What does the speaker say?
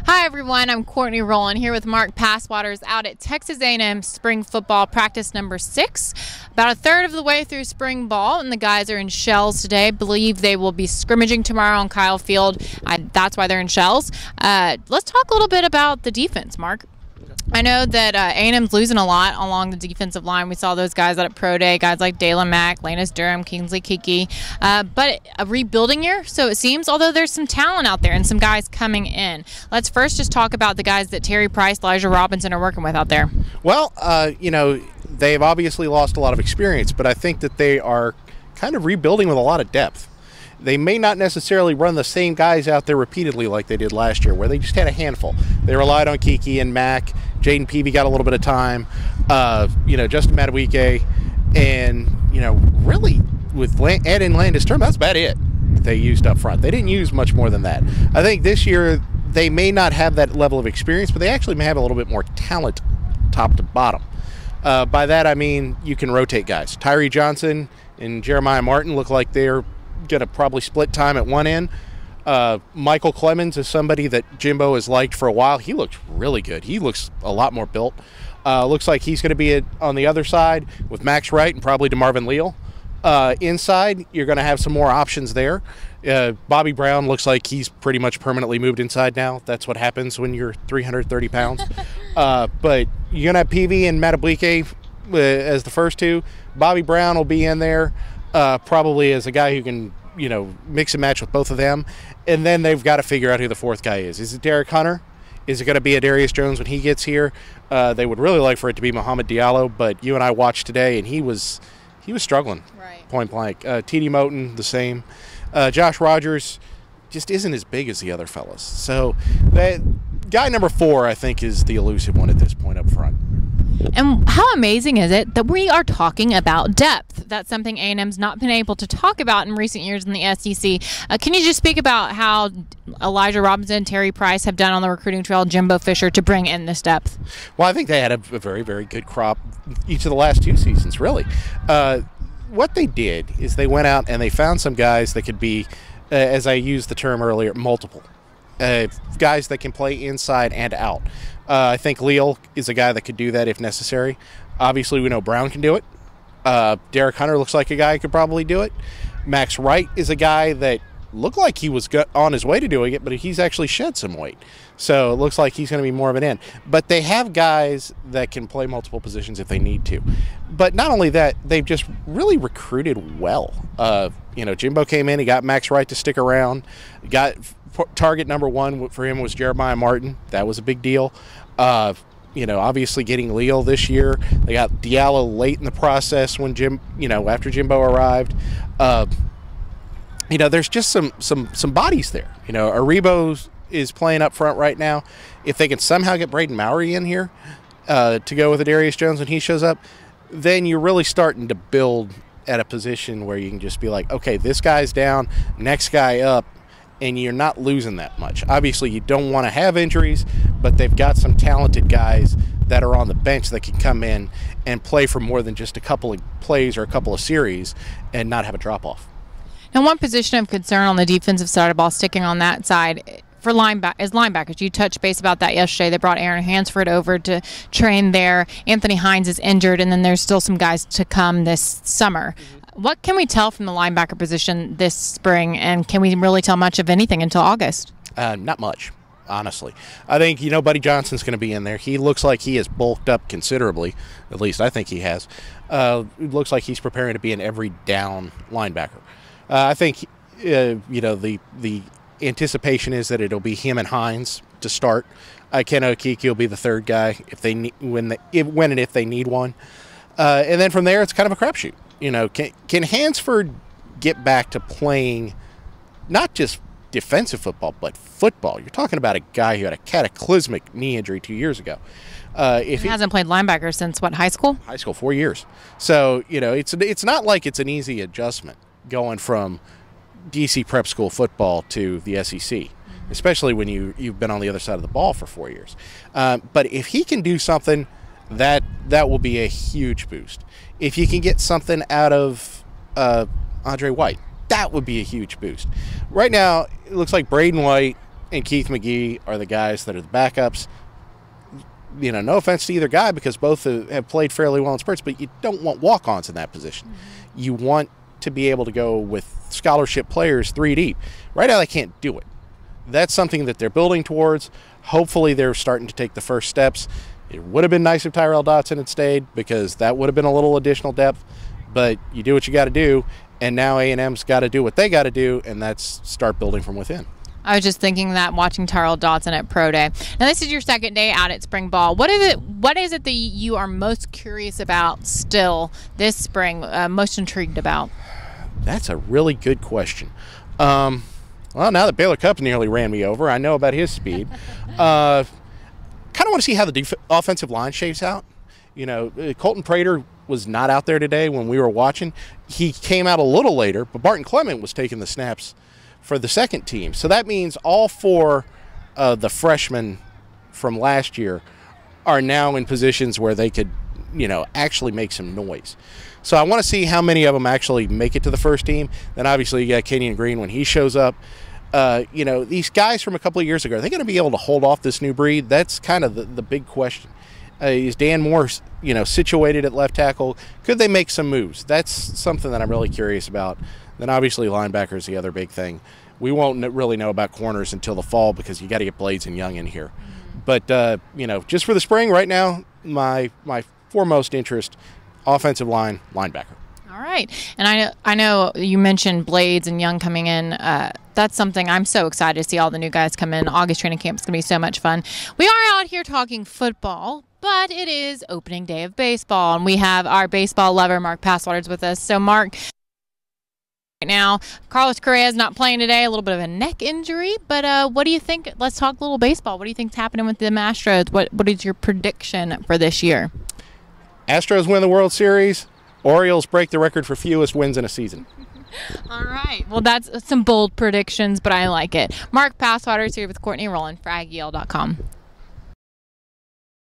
Hi everyone, I'm Courtney Rowland here with Mark Passwaters out at Texas A&M spring football practice number 6. About a third of the way through spring ball, and the guys are in shells today. Believe they will be scrimmaging tomorrow on Kyle Field. That's why they're in shells. Let's talk a little bit about the defense, Mark. I know that A&M's losing a lot along the defensive line. We saw those guys out at Pro Day, guys like Dalen Mack, Lanus Durham, Kingsley Kiki. But a rebuilding year, so it seems, although there's some talent out there and some guys coming in. Let's first just talk about the guys that Terry Price, Elijah Robinson are working with out there. Well, they've obviously lost a lot of experience, but I think that they are kind of rebuilding with a lot of depth. They may not necessarily run the same guys out there repeatedly like they did last year, where they just had a handful. They relied on Kiki and Mack. Jaden Peavy got a little bit of time. Justin Madubuike. And, really with Ed and Landis Durham, that's about it they used up front. They didn't use much more than that. I think this year they may not have that level of experience, but they actually may have a little bit more talent top to bottom. By that, I mean you can rotate guys. Tyree Johnson and Jeremiah Martin look like they're going to probably split time at one end. Michael Clemens is somebody that Jimbo has liked for a while. He looks really good. He looks a lot more built. Looks like he's going to be on the other side with Max Wright and probably DeMarvin Leal. Inside, you're going to have some more options there. Bobby Brown looks like he's pretty much permanently moved inside now. That's what happens when you're 330 pounds. But you're going to have Peavy and Madubuike as the first two. Bobby Brown will be in there. Probably as a guy who can, mix and match with both of them. And then they've got to figure out who the fourth guy is. Is it Derek Hunter? Is it going to be a Darius Jones when he gets here? They would really like for it to be Mohamed Diallo, but you and I watched today, and he was struggling, right, point blank. T.D. Moten, the same. Josh Rogers just isn't as big as the other fellas. So that guy number 4, I think, is the elusive one at this point up front. And how amazing is it that we are talking about depth? That's something A&M's not been able to talk about in recent years in the SEC. Can you just speak about how Elijah Robinson, Terry Price have done on the recruiting trail, Jimbo Fisher, to bring in this depth? Well, I think they had a very, very good crop each of the last 2 seasons, really. What they did is they went out and they found some guys that could be, as I used the term earlier, multiple. Guys that can play inside and out. I think Leal is a guy that could do that if necessary. Obviously, we know Brown can do it. Derek Hunter looks like a guy who could probably do it. Max Wright is a guy that looked like he was on his way to doing it, but he's actually shed some weight. So it looks like he's going to be more of an end. But they have guys that can play multiple positions if they need to. But not only that, they've just really recruited well. Jimbo came in, he got Max Wright to stick around. Target number 1 for him was Jeremiah Martin. That was a big deal. Obviously getting Leal this year. They got Diallo late in the process when after Jimbo arrived. There's just some bodies there. Aribo is playing up front right now. If they can somehow get Braden Mowry in here to go with Darius Jones when he shows up, then you're really starting to build at a position where you can just be like, okay, this guy's down, next guy up, and you're not losing that much. Obviously, you don't want to have injuries, but they've got some talented guys that are on the bench that can come in and play for more than just a couple of plays or a couple of series and not have a drop-off. Now, one position of concern on the defensive side of the ball, sticking on that side, for linebackers. You touched base about that yesterday. They brought Aaron Hansford over to train there. Anthony Hines is injured, and then there's still some guys to come this summer. What can we tell from the linebacker position this spring, and can we really tell much of anything until August? Not much, honestly. I think, Buddy Johnson's going to be in there. He looks like he has bulked up considerably. At least I think he has. It looks like he's preparing to be an every down linebacker. I think, the anticipation is that it'll be him and Hines to start. Ken Okeke will be the third guy when and if they need one. And then from there, it's kind of a crapshoot. Can Hansford get back to playing not just defensive football, but football? You're talking about a guy who had a cataclysmic knee injury 2 years ago. He hasn't played linebacker since, what, high school? High school, 4 years. So, it's not like it's an easy adjustment going from DC prep school football to the SEC, especially when you've been on the other side of the ball for 4 years. But if he can do something, that will be a huge boost. If you can get something out of Andre White, that would be a huge boost. Right now, it looks like Braden White and Keith McGee are the guys that are the backups. You know, no offense to either guy because both have played fairly well in spurts, but you don't want walk-ons in that position. Mm-hmm. You want to be able to go with scholarship players 3 deep. Right now they can't do it. That's something that they're building towards. Hopefully they're starting to take the first steps. It would have been nice if Tyrell Dotson had stayed because that would have been a little additional depth, but you do what you got to do, and now A&M's got to do what they got to do, and that's start building from within. I was just thinking that watching Tyrell Dotson at Pro Day. Now, this is your second day out at spring ball. What is it that you are most curious about still this spring, most intrigued about? That's a really good question. Well, now that Baylor Cupp nearly ran me over, I know about his speed. Kind of want to see how the offensive line shapes out. You know, Colton Prater was not out there today when we were watching. He came out a little later, but Barton Clement was taking the snaps for the second team. So that means all 4 of the freshmen from last year are now in positions where they could, you know, actually make some noise. So I want to see how many of them actually make it to the first team. Then obviously you got Kenyon Green when he shows up. You know, these guys from a couple of years ago, are they going to be able to hold off this new breed? That's kind of the big question. Is Dan Moore, you know, situated at left tackle? Could they make some moves? That's something that I'm really curious about. Then obviously linebacker is the other big thing. We won't really know about corners until the fall because you got to get Blades and Young in here. But, you know, just for the spring right now, my foremost interest, offensive line, linebacker. All right. And I know you mentioned Blades and Young coming in. That's something I'm so excited to see all the new guys come in. August training camp is going to be so much fun. We are out here talking football, but it is opening day of baseball, and we have our baseball lover, Mark Passwater, with us. So, Mark, right now, Carlos Correa is not playing today, a little bit of a neck injury, but what do you think? Let's talk a little baseball. What do you think is happening with the Astros? What is your prediction for this year? Astros win the World Series. Orioles break the record for fewest wins in a season. All right. Well, that's some bold predictions, but I like it. Mark Passwater is here with Courtney Rowland for AggieYell.com.